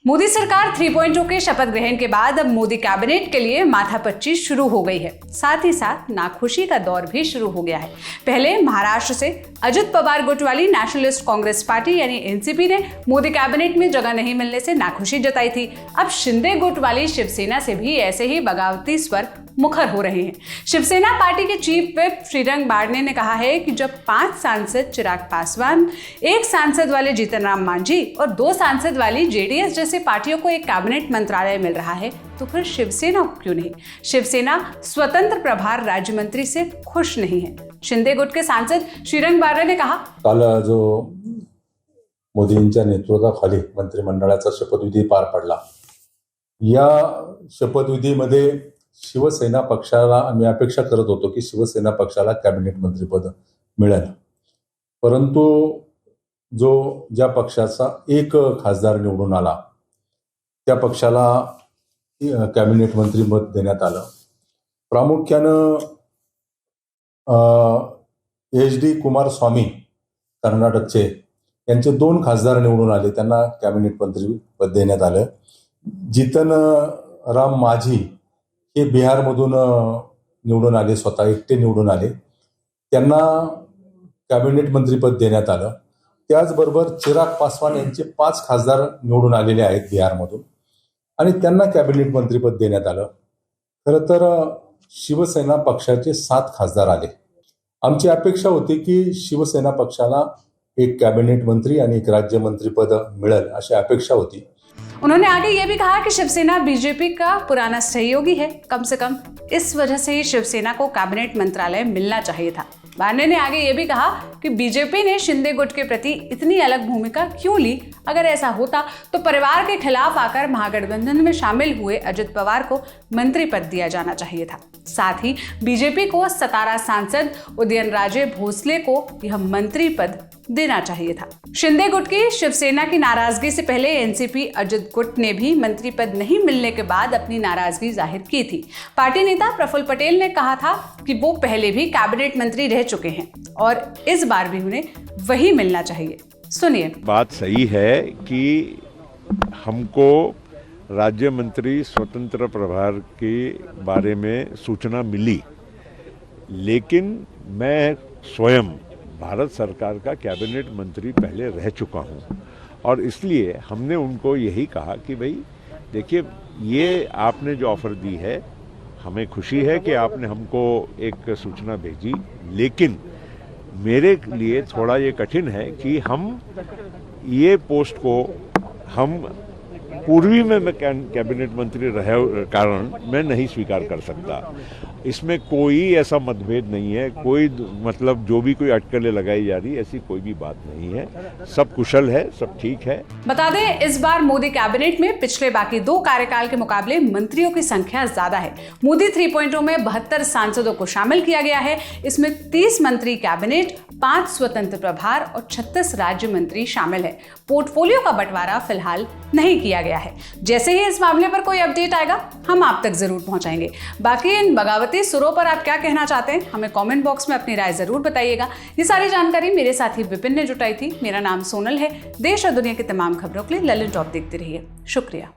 मोदी सरकार 3.0 के शपथ ग्रहण के बाद अब मोदी कैबिनेट के लिए माथापच्ची शुरू हो गई है। साथ ही साथ नाखुशी का दौर भी शुरू हो गया है। पहले महाराष्ट्र से अजित पवार गुट वाली नेशनलिस्ट कांग्रेस पार्टी यानी एनसीपी ने मोदी कैबिनेट में जगह नहीं मिलने से नाखुशी जताई थी। अब शिंदे गुट वाली शिवसेना से भी ऐसे ही बगावती स्वर मुखर हो रहे हैं। शिवसेना पार्टी के चीफ व्हिप श्रीरंग बारने ने कहा है कि जब 5 सांसद चिराग पासवान, 1 सांसद वाले जीतन राम मांझी और 2 सांसद वाली जेडीएस जैसे पार्टियों को एक कैबिनेट मंत्रालय मिल रहा है तो फिर शिवसेना क्यों नहीं? शिवसेना स्वतंत्र प्रभार राज्य मंत्री से खुश नहीं है। शिंदे गुट के सांसद श्रीरंग बारने ने कहा, काल जो मोदींच्या नेतृत्वाखाली मंत्रिमंडळाचा शपथविधी पार पडला, या शपथविधीमध्ये शिवसेना पक्षाला आम्ही अपेक्षा करत होतो की शिवसेना पक्षाला कॅबिनेट मंत्रिपद मिळेल, परंतु ज्या पक्षाचा 1 खासदार निवडून आला त्या पक्षाला कॅबिनेट मंत्रिपद देण्यात आलं। प्रामुख्यानं HD कुमारस्वामी कर्नाटकचे यांचे 2 खासदार निवडून आले, त्यांना कॅबिनेट मंत्रिपद देण्यात आलं। जीतन राम मांझी हे बिहारमधून निवडून आले, स्वतः एकटे निवडून आले, त्यांना कॅबिनेट मंत्रिपद देण्यात आलं। त्याचबरोबर चिराग पासवान यांचे 5 खासदार निवडून आलेले आहेत बिहारमधून आणि त्यांना कॅबिनेट मंत्रिपद देण्यात आलं। खरं तर शिवसेना पक्षाचे 7 खासदार आले। आमची अपेक्षा होती की शिवसेना पक्षाला एक कॅबिनेट मंत्री आणि एक राज्य मंत्रिपद मिळेल अशी अपेक्षा होती। उन्होंने आगे ये भी कहा कि शिवसेना बीजेपी का पुराना सहयोगी है, कम से कम इस वजह से ही शिवसेना को कैबिनेट मंत्रालय मिलना चाहिए था। बारने ने आगे ये भी कहा कि बीजेपी ने शिंदे गुट के प्रति इतनी अलग भूमिका क्यों ली? अगर ऐसा होता तो परिवार के खिलाफ आकर महागठबंधन में शामिल हुए अजित पवार को मंत्री पद दिया जाना चाहिए था। साथ ही बीजेपी को सतारा सांसद उदयनराजे भोसले को यह मंत्री पद देना चाहिए था। शिंदे गुट की शिवसेना की नाराजगी से पहले एनसीपी अजित गुट ने भी मंत्री पद नहीं मिलने के बाद अपनी नाराजगी जाहिर की थी। पार्टी नेता प्रफुल्ल पटेल ने कहा था कि वो पहले भी कैबिनेट मंत्री रह चुके हैं और इस बार भी उन्हें वही मिलना चाहिए। सुनिए। बात सही है कि हमको राज्य मंत्री स्वतंत्र प्रभार के बारे में सूचना मिली, लेकिन मैं स्वयं भारत सरकार का कैबिनेट मंत्री पहले रह चुका हूं और इसलिए हमने उनको यही कहा कि भाई देखिए, ये आपने जो ऑफर दी है, हमें खुशी है कि आपने हमको एक सूचना भेजी, लेकिन मेरे लिए थोड़ा ये कठिन है कि हम ये पोस्ट को हम पूर्वी में मैं कैबिनेट मंत्री रहे कारण मैं नहीं स्वीकार कर सकता। इसमें कोई ऐसा मतभेद नहीं है, कोई मतलब जो भी कोई अटकलें लगाई जा रही ऐसी कोई भी बात नहीं है। सब कुशल है, सब ठीक है। बता दें, इस बार मोदी कैबिनेट में पिछले बाकी 2 कार्यकाल के मुकाबले मंत्रियों की संख्या ज्यादा है। मोदी 3.0 में 72 सांसदों को शामिल किया गया है। इसमें 30 मंत्री कैबिनेट, 5 स्वतंत्र प्रभार और 36 राज्य मंत्री शामिल है। पोर्टफोलियो का बंटवारा फिलहाल नहीं किया गया है। जैसे ही इस मामले पर कोई अपडेट आएगा हम आप तक जरूर पहुंचाएंगे। बाकी इन बगावती सुरों पर आप क्या कहना चाहते हैं, हमें कमेंट बॉक्स में अपनी राय जरूर बताइएगा। ये सारी जानकारी मेरे साथी विपिन ने जुटाई थी। मेरा नाम सोनल है। देश और दुनिया की तमाम खबरों के लिए ललन टॉप देखते रहिए। शुक्रिया।